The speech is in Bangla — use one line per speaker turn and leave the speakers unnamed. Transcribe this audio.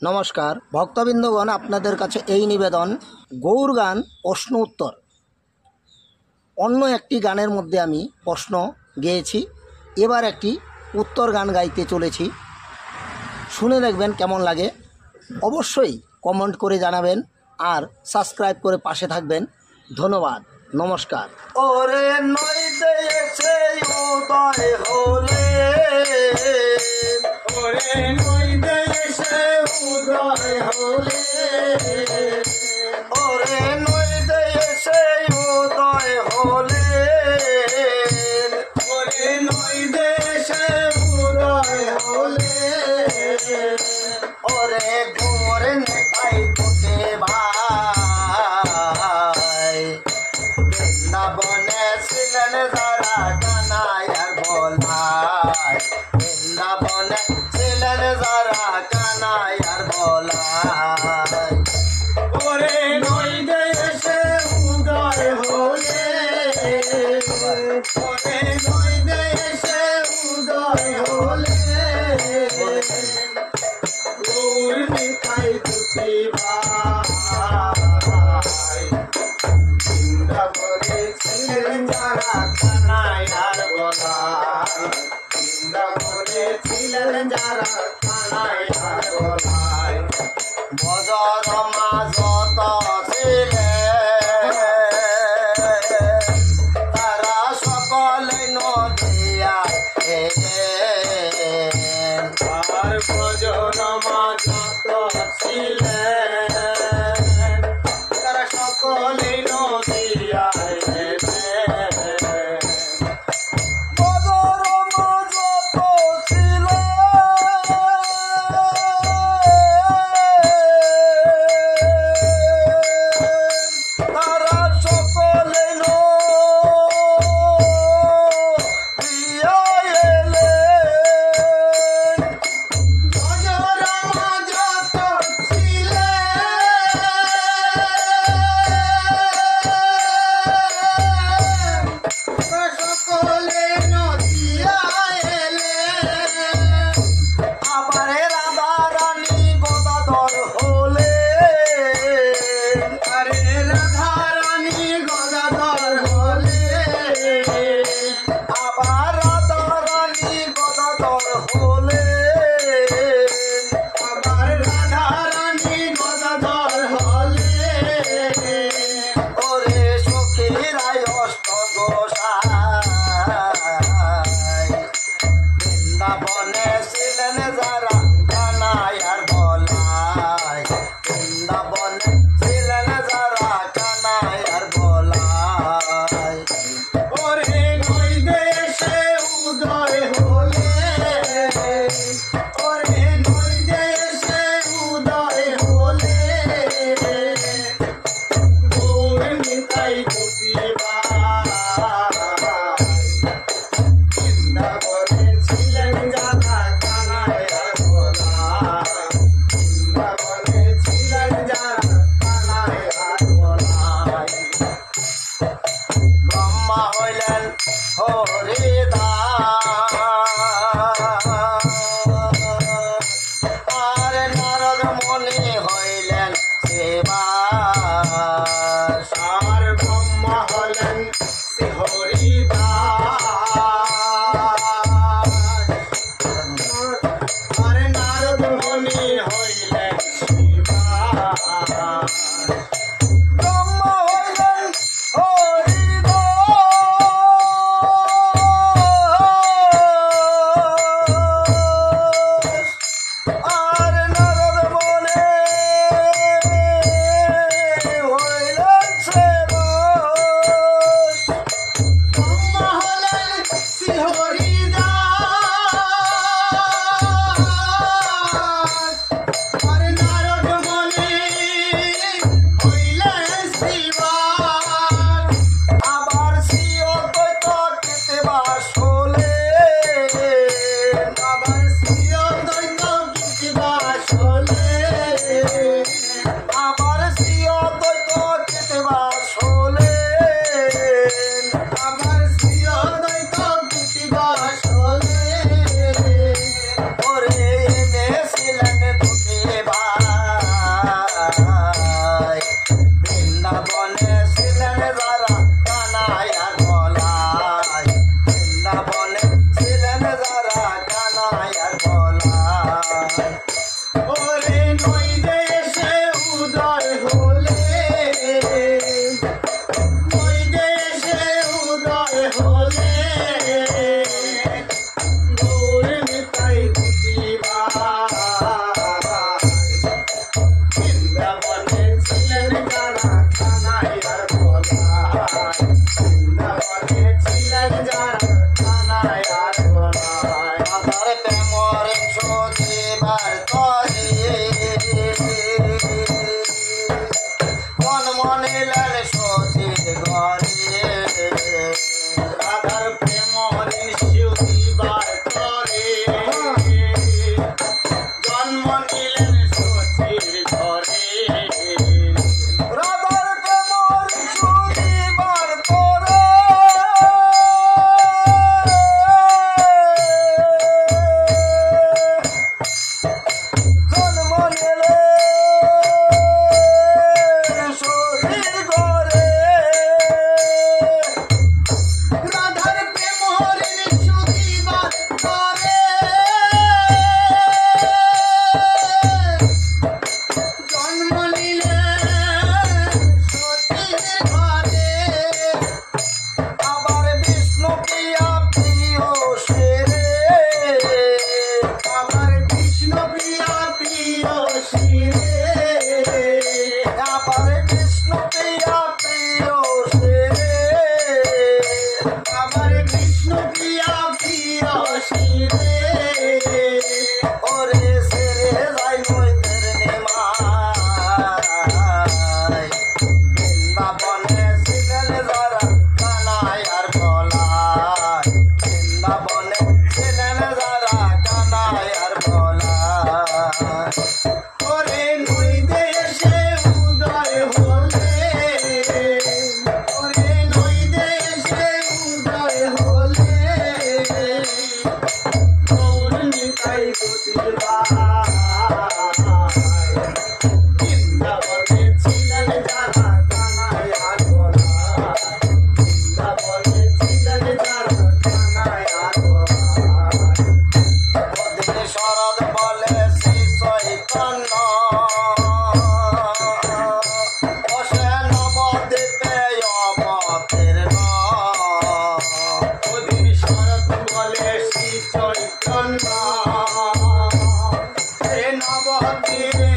নমস্কার ভক্তবৃন্দগণ, আপনাদের কাছে এই নিবেদন, গৌর গান প্রশ্ন উত্তর। অন্য একটি গানের মধ্যে আমি প্রশ্ন গেয়েছি, এবার একটি উত্তর গান গাইতে চলেছি। শুনে দেখবেন কেমন লাগে। অবশ্যই কমেন্ট করে জানাবেন আর সাবস্ক্রাইব করে পাশে থাকবেন। ধন্যবাদ, নমস্কার। ওরে নইতে এসে উদয় হলে, ওরে নইতে এসে উদয় হলে, ওরে নইতে এসে উদয় হলে, ওরে নইতে এসে উদয় হলে, ওরে গোর নেতাই তোকে ভাই, বৃন্দাবনে ছিলেন যারা কানাইয়ার বলাই, বৃন্দাবনে ছিলেন যারা কানাইয়ার বলাই। ওরে নইতে এসে উদয় হলে, ওরে নইতে এসে উদয় হলে, গৌর নিতাই তুতি ভাই, বৃন্দাবনে ছিলেন যারা কানাইয়ার বলাই, বৃন্দাবনে ছিলেন যারা কানাইয়ার বলাই। বজরমা যত ছিলেন তারা সকলে নদিয়ায় এলেন, আর বজরমা যত ছিলেন তারা সকলে নদিয়ায় এলেন। বজরমা যত ছিলেন তারা সকলে নদিয়ায় এলেন। বজরমা যত ছিলেন মন মনিলেন সতীর ঘরে রাধার প্রেম হরিণ শিউদিবার করে জন্ম নিলেন সতীর ঘরে রাধার প্রেম হরিণ শিউদিবার করে জন্ম নিলেন সতীর ঘরে রাধার প্রেম হরিণ শিউদিবার করে জন্ম নিলেন সতীর ঘরে আবার বিষ্ণু প্রিয়া প্রিয় শিরে আবার বিষ্ণু প্রিয়া প্রিয় শিরে আবার বিষ্ণু প্রিয়া প্রিয় শিরে আবার বিষ্ণু প্রিয়া প্রিয় শিরে ওরে সেরে যাই নইদের নেমায় বৃন্দাবনে ছিলেন যারা কানাই আর বলায় বৃন্দাবনে ছিলেন যারা কানাই আর বলায় ওরে নই দেশে উদয় হলে ওরে নই দেশে উদয় হলে গৌর নিতাই গতির বৃন্দাবনে ছিলেন যারা কানাই আর বলায় বৃন্দাবনে ছিলেন যারা কানাই আর বলায় ওদিন শরৎ বলে শ্রী চৈতন্য বসে নবদ্বীপে অবতীর্ণ ওদিন শরৎ বলে শ্রী চৈতন্য হে নবদ্বীপে